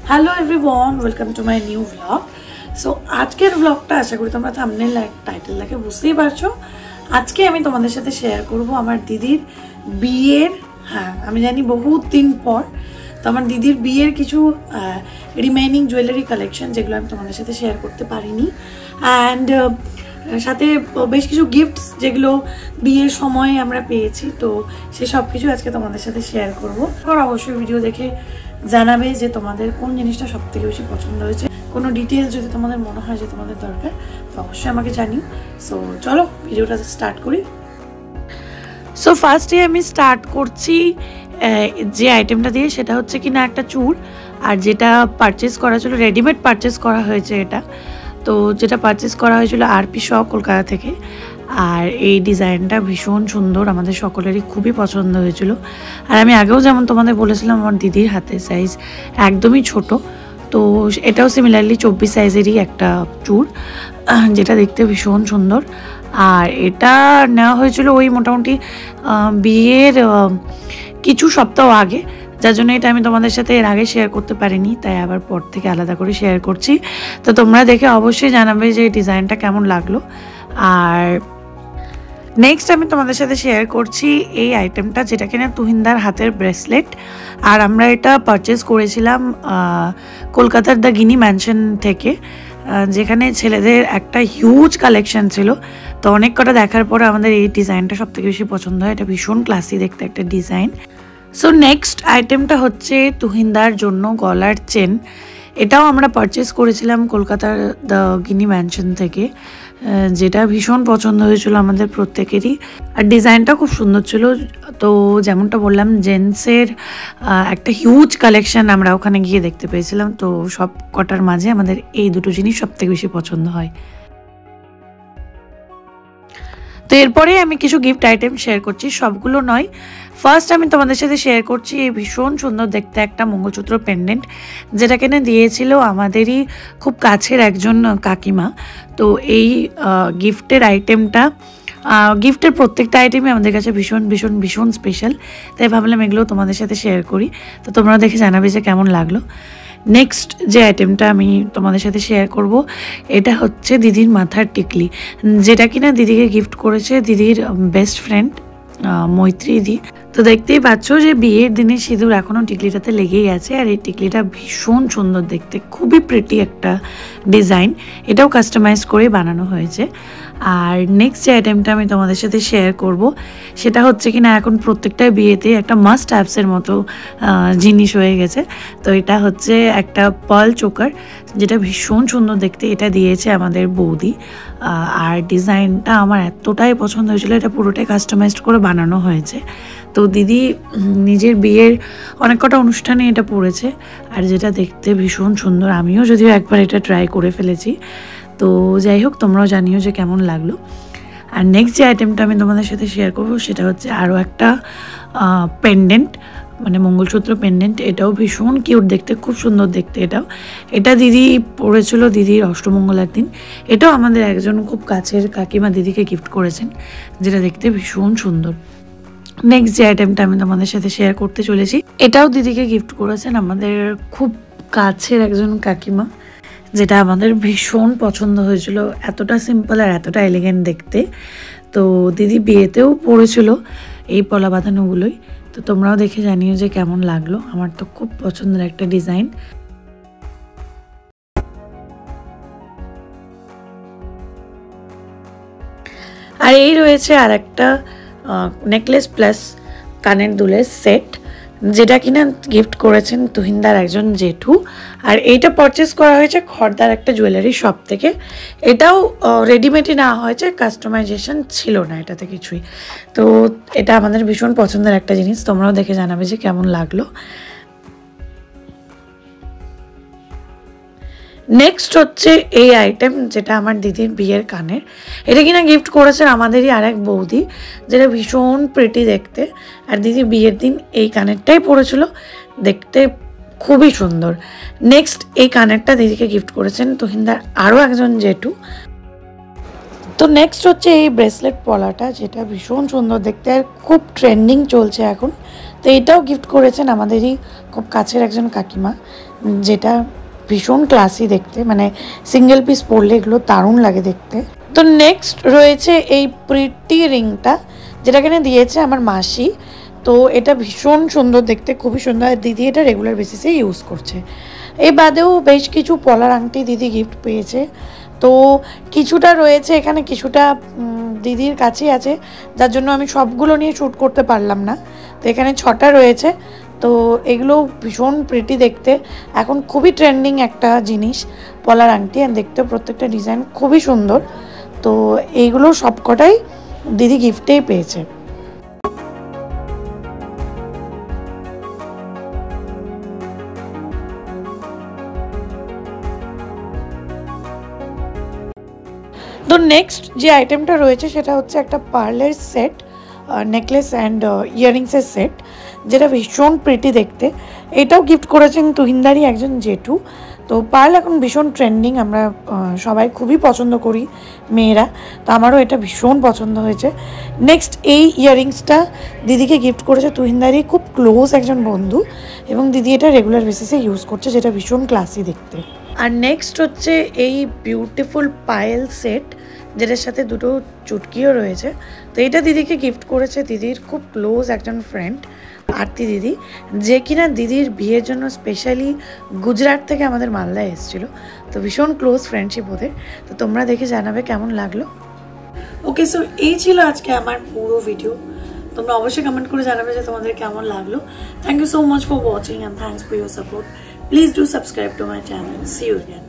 Hello everyone, welcome to my new blog. So আজকের ব্লগটা আশা করি তোমরা থাম্বনেল টাইটেল দেখে বুঝতেই পারছো। আজকে আমি তোমাদের সাথে শেয়ার করব আমার দিদির বিয়ের, আমি জানি বহুত দিন পর, তো আমার দিদির বিয়ের কিছু রিমেইনিং জুয়েলারি কালেকশন যেগুলো আমি তোমাদের সাথে শেয়ার করতে পারিনি, অ্যান্ড সাথে বেশ কিছু গিফটস যেগুলো বিয়ের সময় আমরা পেয়েছি। তো সে সব কিছু আজকে তোমাদের সাথে শেয়ার করবো। আর অবশ্যই ভিডিও দেখে জানাবে যে তোমাদের কোন জিনিসটা সব থেকে বেশি পছন্দ হয়েছে। কোনো ডিটেলস যদি তোমাদের মনে হয় যে তোমাদের দরকার, তো অবশ্যই আমাকে জানিও। সো চলো ভিডিওটা স্টার্ট করি। সো ফার্স্টে আমি স্টার্ট করছি যে আইটেমটা দিয়ে, সেটা হচ্ছে কি না একটা চুড়, আর যেটা পারচেস করা ছিল, রেডিমেড পারচেস করা হয়েছে এটা। তো যেটা পারচেস করা হয়েছিল আরপি শ কলকাতা থেকে, আর এই ডিজাইনটা ভীষণ সুন্দর, আমাদের সকলেরই খুবই পছন্দ হয়েছিল। আর আমি আগেও যেমন তোমাদের বলেছিলাম আমার দিদির হাতের সাইজ একদমই ছোট, তো এটাও সিমিলারলি 24 সাইজেরই একটা চুড়, যেটা দেখতে ভীষণ সুন্দর। আর এটা নেওয়া হয়েছিল ওই মোটামুটি বিয়ের কিছু সপ্তাহ আগে, যার জন্য এটা আমি তোমাদের সাথে এর আগে শেয়ার করতে পারিনি, তাই আবার পর থেকে আলাদা করে শেয়ার করছি। তো তোমরা দেখে অবশ্যই জানাবে যে ডিজাইনটা কেমন লাগলো। আর নেক্সট আমি তোমাদের সাথে শেয়ার করছি এই আইটেমটা, যেটা কিনা তুহিনদার হাতের ব্রেসলেট। আর আমরা এটা পারচেস করেছিলাম কলকাতার দ্য গিনি ম্যানশন থেকে, যেখানে ছেলেদের একটা হিউজ কালেকশন ছিল। তো অনেক কটা দেখার পরে আমাদের এই ডিজাইনটা সবথেকে বেশি পছন্দ হয়, এটা ভীষণ ক্লাসি দেখতে একটা ডিজাইন। সো নেক্সট আইটেমটা হচ্ছে তুহিনদার জন্য গলার চেন। এটাও আমরা পারচেস করেছিলাম কলকাতার দ্য গিনি ম্যানশন থেকে, যেটা ভীষণ পছন্দ হয়েছিল আমাদের প্রত্যেকেরই। আর ডিজাইনটা খুব সুন্দর ছিল। তো যেমনটা বললাম, জেন্টসের একটা হিউজ কালেকশন আমরা ওখানে গিয়ে দেখতে পেয়েছিলাম। তো সব কটার মাঝে আমাদের এই দুটো জিনিস সবথেকে বেশি পছন্দ হয়। তো এরপরে আমি কিছু গিফট আইটেম শেয়ার করছি, সবগুলো নয়। ফার্স্ট আমি তোমাদের সাথে শেয়ার করছি এই ভীষণ সুন্দর দেখতে একটা মঙ্গলসূত্র পেন্ডেন্ট, যেটা কিনে দিয়েছিল আমাদেরই খুব কাছের একজন কাকিমা। তো এই গিফটের আইটেমটা, গিফটের প্রত্যেকটা আইটেমই আমাদের কাছে ভীষণ ভীষণ ভীষণ স্পেশাল, তাই ভাবলাম এগুলো তোমাদের সাথে শেয়ার করি। তো তোমরা দেখে জানাবে যে কেমন লাগলো। নেক্সট যে আইটেমটা আমি তোমাদের সাথে শেয়ার করব, এটা হচ্ছে দিদির মাথার টিকলি, যেটা কিনা দিদিকে গিফট করেছে দিদির বেস্ট ফ্রেন্ড মৈত্রী দি। তো দেখতেই পাচ্ছ যে বিয়ের দিনে সিঁদুর এখনও টিকলিটাতে লেগেই আছে, আর এই টিকলিটা ভীষণ সুন্দর দেখতে, খুবই প্রিটি একটা ডিজাইন, এটাও কাস্টমাইজ করে বানানো হয়েছে। আর নেক্সট যে আইটেমটা আমি তোমাদের সাথে শেয়ার করব, সেটা হচ্ছে কি না এখন প্রত্যেকটা বিয়েতে একটা মাস্ট হ্যাভসের মতো জিনিস হয়ে গেছে। তো এটা হচ্ছে একটা পার্ল চোকার, যেটা ভীষণ সুন্দর দেখতে, এটা দিয়েছে আমাদের বৌদি। আর ডিজাইনটা আমার এতটাই পছন্দ হয়েছিল, এটা পুরোটাই কাস্টমাইজড করে বানানো হয়েছে। তো দিদি নিজের বিয়ের অনেক কটা অনুষ্ঠানে এটা পরেছে, আর যেটা দেখতে ভীষণ সুন্দর। আমিও যদিও একবার এটা ট্রাই করে ফেলেছি। তো যাই হোক, তোমরাও জানিও যে কেমন লাগলো। আর নেক্সট যে আইটেমটা আমি তোমাদের সাথে শেয়ার করবো, সেটা হচ্ছে আরও একটা পেন্ডেন্ট, মানে মঙ্গলসূত্র পেন্ডেন্ট। এটাও ভীষণ কিউট দেখতে, খুব সুন্দর দেখতে। এটা দিদি পরেছিল দিদির অষ্টমঙ্গলার দিন। এটাও আমাদের একজন খুব কাছের কাকিমা দিদিকে গিফট করেছেন, যেটা দেখতে ভীষণ সুন্দর। নেক্সট যে আইটেমটা আমি তোমাদের সাথে শেয়ার করতে চলেছি, এটাও দিদিকে গিফট করেছেন আমাদের খুব কাছের একজন কাকিমা, যেটা আমাদের ভীষণ পছন্দ হয়েছিল, এতটা সিম্পল আর এতটা এলিগেন্ট দেখতে। তো দিদি বিয়েতেও পরেছিল এই পলা বাঁধানোগুলোই। তো তোমরাও দেখে জানিও যে কেমন লাগলো, আমার তো খুব পছন্দের একটা ডিজাইন। আর এই রয়েছে আর একটা নেকলেস প্লাস কানের দুলের সেট, যেটা কিনা গিফট করেছেন তুহিনদার একজন জেঠু। আর এইটা পারচেস করা হয়েছে খড়দার একটা জুয়েলারি শপ থেকে। এটাও রেডিমেডই নেওয়া হয়েছে, কাস্টমাইজেশন ছিল না এটাতে কিছুই। তো এটা আমাদের ভীষণ পছন্দের একটা জিনিস, তোমরাও দেখে জানাবে যে কেমন লাগলো। নেক্সট হচ্ছে এই আইটেম, যেটা আমার দিদির বিয়ের কানের। এটা কিনা গিফট করেছেন আমাদেরই আরেক বৌদি, যেটা ভীষণ প্রিটি দেখতে। আর দিদি বিয়ের দিন এই কানেরটাই পরেছিল, দেখতে খুবই সুন্দর। নেক্সট এই কানেরটা দিদিকে গিফট করেছেন তুহিনদার আরও একজন জেঠু। তো নেক্সট হচ্ছে এই ব্রেসলেট পলাটা, যেটা ভীষণ সুন্দর দেখতে আর খুব ট্রেন্ডিং চলছে এখন, তো এটাও গিফট করেছেন আমাদেরই খুব কাছের একজন কাকিমা, যেটা ভীষণ ক্লাসি দেখতে, মানে সিঙ্গেল পিস পরলে এগুলো দারুণ লাগে দেখতে। তো নেক্সট রয়েছে এই প্রিটি রিংটা, যেটা এখানে দিয়েছে আমার মাসি। তো এটা ভীষণ সুন্দর দেখতে, খুবই সুন্দর। দিদি এটা রেগুলার বেসিসে ইউজ করছে। এই বাদেও বেশ কিছু পলার আংটি দিদি গিফট পেয়েছে। তো কিছুটা রয়েছে এখানে, কিছুটা দিদির কাছেই আছে, যার জন্য আমি সবগুলো নিয়ে শ্যুট করতে পারলাম না। তো এখানে 6টা রয়েছে। তো এগুলো ভীষণ প্রিটি দেখতে, এখন খুবই ট্রেন্ডিং একটা জিনিস পলার আংটি, আর দেখতে প্রত্যেকটা ডিজাইন খুবই সুন্দর। তো এইগুলো সবকটাই দিদি গিফটেই পেয়েছে। তো নেক্সট যে আইটেমটা রয়েছে সেটা হচ্ছে একটা পার্লের সেট, নেকলেস অ্যান্ড ইয়াররিংসের সেট, যেটা ভীষণ প্রিটি দেখতে। এটাও গিফট করেছেন তুহিনদারই একজন জেঠু। তো পার্ল এখন ভীষণ ট্রেন্ডিং, আমরা সবাই খুবই পছন্দ করি মেয়েরা, তো আমারও এটা ভীষণ পছন্দ হয়েছে। নেক্সট এই ইয়াররিংসটা দিদিকে গিফট করেছে তুহিনদারই খুব ক্লোজ একজন বন্ধু, এবং দিদি এটা রেগুলার বেসিসে ইউজ করছে, যেটা ভীষণ ক্লাসি দেখতে। আর নেক্সট হচ্ছে এই বিউটিফুল পায়েল সেট, যেটার সাথে দুটো চুটকিও রয়েছে। তো এটা দিদিকে গিফট করেছে দিদির খুব ক্লোজ একজন ফ্রেন্ড আরতি দিদি, যে কিনা দিদির বিয়ের জন্য স্পেশালি গুজরাট থেকে আমাদের মালদায় এসেছিলো। তো ভীষণ ক্লোজ ফ্রেন্ডশিপ ওদের। তো তোমরা দেখে জানাবে কেমন লাগলো। ওকে, সো এই ছিল আজকে আমার পুরো ভিডিও। তোমরা অবশ্যই কমেন্ট করে জানাবে যে তোমাদের কেমন লাগলো। Thank you so much for watching and thanks for your support. Please do subscribe to my channel. See you again.